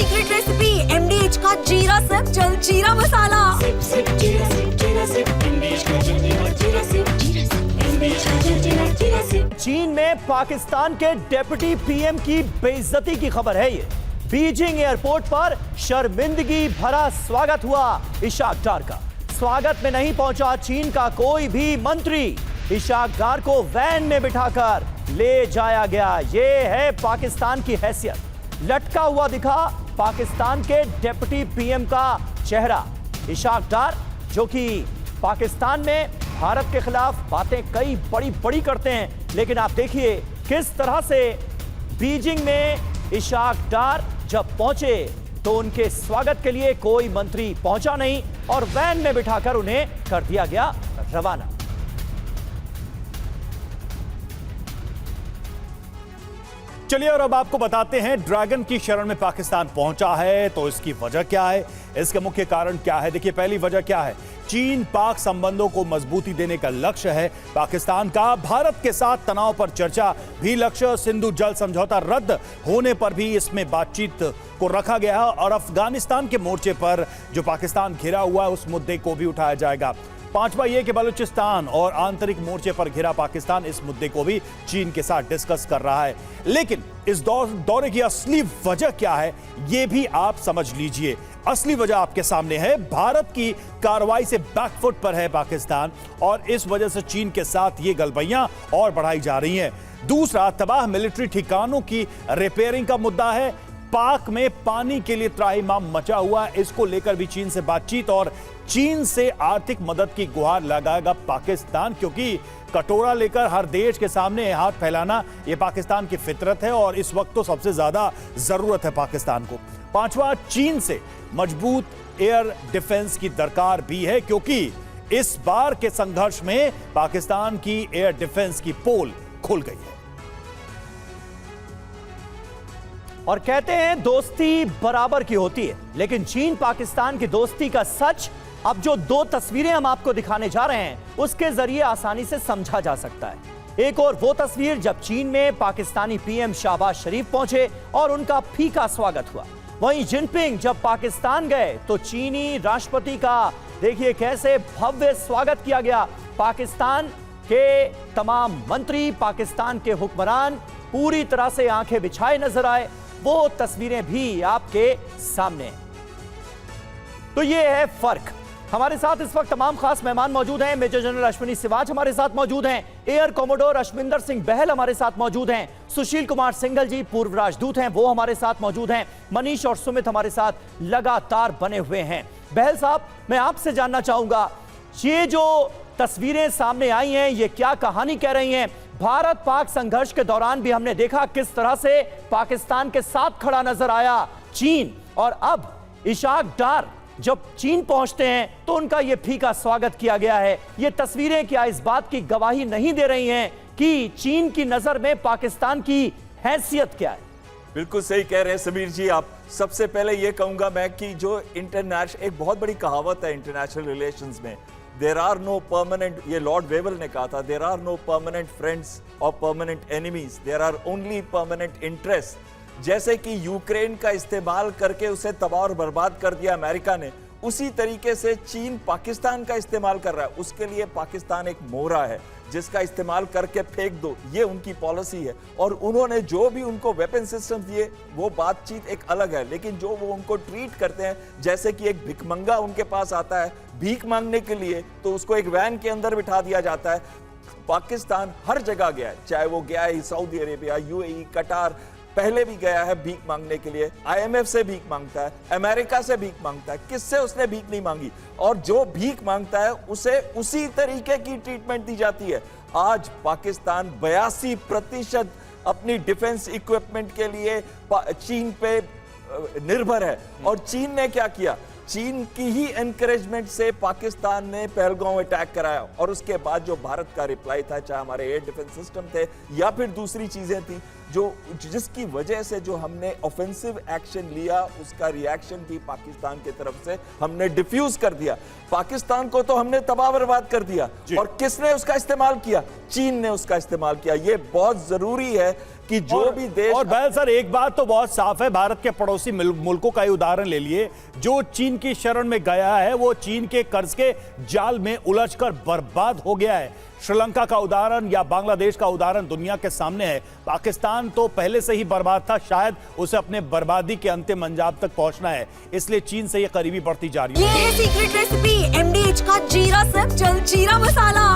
Secret recipe MDH का जीरा SIP जल जीरा मसाला। सिप सिप जीरा सिप जीरा सिप MDH का जल जीरा सिप MDH का जल जीरा सिप। चीन में पाकिस्तान के डिप्टी पीएम की बेइज्जती की खबर है ये। बीजिंग एयरपोर्ट पर शर्मिंदगी भरा स्वागत हुआ इशाक डार का। स्वागत में नहीं पहुंचा चीन का कोई भी मंत्री। इशाक डार को वैन में बिठाकर ले जाया गया। ये है पाकिस्तान की हैसियत। लटका हुआ दिखा पाकिस्तान के डिप्टी पीएम का चेहरा। इशाक डार जो कि पाकिस्तान में भारत के खिलाफ बातें कई बड़ी बड़ी करते हैं, लेकिन आप देखिए किस तरह से बीजिंग में इशाक डार जब पहुंचे तो उनके स्वागत के लिए कोई मंत्री पहुंचा नहीं और वैन में बिठाकर उन्हें कर दिया गया रवाना। चलिए और अब आपको बताते हैं ड्रैगन की शरण में पाकिस्तान पहुंचा है तो इसकी वजह क्या है, इसके मुख्य कारण क्या है। देखिए पहली वजह क्या है, चीन पाक संबंधों को मजबूती देने का लक्ष्य है पाकिस्तान का। भारत के साथ तनाव पर चर्चा भी लक्ष्य। सिंधु जल समझौता रद्द होने पर भी इसमें बातचीत को रखा गया और अफगानिस्तान के मोर्चे पर जो पाकिस्तान घिरा हुआ है उस मुद्दे को भी उठाया जाएगा। पांचवा यह कि बलूचिस्तान और आंतरिक मोर्चे पर घिरा पाकिस्तान इस मुद्दे को भी चीन के साथ डिस्कस कर रहा है। लेकिन इस दौरे की असली वजह क्या है यह भी आप समझ लीजिए। असली वजह आपके सामने है। भारत की कार्रवाई से बैकफुट पर है पाकिस्तान और इस वजह से चीन के साथ ये गलबैयां और बढ़ाई जा रही हैं। दूसरा, तबाह मिलिट्री ठिकानों की रिपेयरिंग का मुद्दा है। पाक में पानी के लिए त्राहिमाम मचा हुआ है, इसको लेकर भी चीन से बातचीत और चीन से आर्थिक मदद की गुहार लगाएगा पाकिस्तान, क्योंकि कटोरा लेकर हर देश के सामने हाथ फैलाना यह पाकिस्तान की फितरत है और इस वक्त तो सबसे ज्यादा जरूरत है पाकिस्तान को। पांचवा, चीन से मजबूत एयर डिफेंस की दरकार भी है, क्योंकि इस बार के संघर्ष में पाकिस्तान की एयर डिफेंस की पोल खुल गई है। और कहते हैं दोस्ती बराबर की होती है, लेकिन चीन पाकिस्तान की दोस्ती का सच अब जो दो तस्वीरें हम आपको दिखाने जा रहे हैं उसके जरिए आसानी से समझा जा सकता है। एक और वो तस्वीर जब चीन में पाकिस्तानी पीएम शहबाज शरीफ पहुंचे और उनका फीका स्वागत हुआ। वहीं जिनपिंग जब पाकिस्तान गए तो चीनी राष्ट्रपति का देखिए कैसे भव्य स्वागत किया गया। पाकिस्तान के तमाम मंत्री, पाकिस्तान के हुक्मरान पूरी तरह से आंखें बिछाए नजर आए। वो तस्वीरें भी आपके सामने हैं। तो ये है फर्क। हमारे साथ इस वक्त तमाम खास मेहमान मौजूद हैं। मेजर जनरल अश्विनी सिवाच हमारे साथ मौजूद हैं। एयर कॉमोडोर अश्विंदर सिंह बहल हमारे साथ मौजूद हैं। सुशील कुमार सिंघल जी पूर्व राजदूत हैं, वो हमारे साथ मौजूद हैं। मनीष और सुमित हमारे साथ लगातार बने हुए हैं। बहल साहब, मैं आपसे जानना चाहूंगा, ये जो तस्वीरें सामने आई हैं ये क्या कहानी कह रही हैं? भारत पाक संघर्ष के दौरान भी हमने देखा किस तरह से पाकिस्तान के साथ खड़ा नजर आया चीन, और अब इशाक डार जब चीन पहुंचते हैं तो उनका यह फीका स्वागत किया गया है। ये तस्वीरें क्या इस बात की गवाही नहीं दे रही हैं कि चीन की नजर में पाकिस्तान की हैसियत क्या है? बिल्कुल सही कह रहे हैं समीर जी आप। सबसे पहले यह कहूंगा मैं कि जो इंटरनेशनल, एक बहुत बड़ी कहावत है इंटरनेशनल रिलेशंस में, देर आर नो परमानेंट, ये लॉर्ड वेवल ने कहा था, there are no permanent friends और permanent enemies, there are only permanent interest. जैसे कि यूक्रेन का इस्तेमाल करके उसे तबाह और बर्बाद कर दिया अमेरिका ने, उसी तरीके से चीन पाकिस्तान का इस्तेमाल कर रहा है। उसके लिए पाकिस्तान एक मोहरा है जिसका इस्तेमाल करके फेंक दो, ये उनकी पॉलिसी है। और उन्होंने जो भी उनको वेपन सिस्टम दिए वो बातचीत एक अलग है, लेकिन जो वो उनको ट्रीट करते हैं जैसे कि एक भिखमंगा उनके पास आता है भीख मांगने के लिए तो उसको एक वैन के अंदर बिठा दिया जाता है। पाकिस्तान हर जगह गया है, चाहे वो गया है सऊदी अरेबिया, यूएई, कटार, पहले भी गया है भीख मांगने के लिए। आईएमएफ से भीख मांगता है, अमेरिका से भीख मांगता है, किससे उसने भीख नहीं मांगी। और जो भीख मांगता है उसे उसी तरीके की ट्रीटमेंट दी जाती है। आज पाकिस्तान 82% अपनी डिफेंस इक्विपमेंट के लिए चीन पे निर्भर है। और चीन ने क्या किया, चीन की ही एनकरेजमेंट से पाकिस्तान ने पहलगांव अटैक कराया और उसके बाद जो भारत का रिप्लाई था, चाहे हमारे एयर डिफेंस सिस्टम थे या फिर दूसरी चीजें थी, जिसकी वजह से जो हमने ऑफेंसिव एक्शन लिया उसका रिएक्शन भी पाकिस्तान की तरफ से हमने डिफ्यूज कर दिया। पाकिस्तान को तो हमने तबाह बर्बाद कर दिया और किसने उसका इस्तेमाल किया? चीन ने उसका इस्तेमाल किया। ये बहुत जरूरी है कि जो भी देश और बैल सर एक बात तो बहुत साफ है, भारत के पड़ोसी मुल्कों का ही उदाहरण ले लिए, जो चीन की शरण में गया है वो चीन के कर्ज के जाल में उलझकर बर्बाद हो गया है। श्रीलंका का उदाहरण या बांग्लादेश का उदाहरण दुनिया के सामने है। पाकिस्तान तो पहले से ही बर्बाद था, शायद उसे अपने बर्बादी के अंतिम अंजाम तक पहुंचना है, इसलिए चीन से ये करीबी बढ़ती जा रही है। ये है सीक्रेट रेसिपी MDH का जीरा सब्ज जलजीरा मसाला।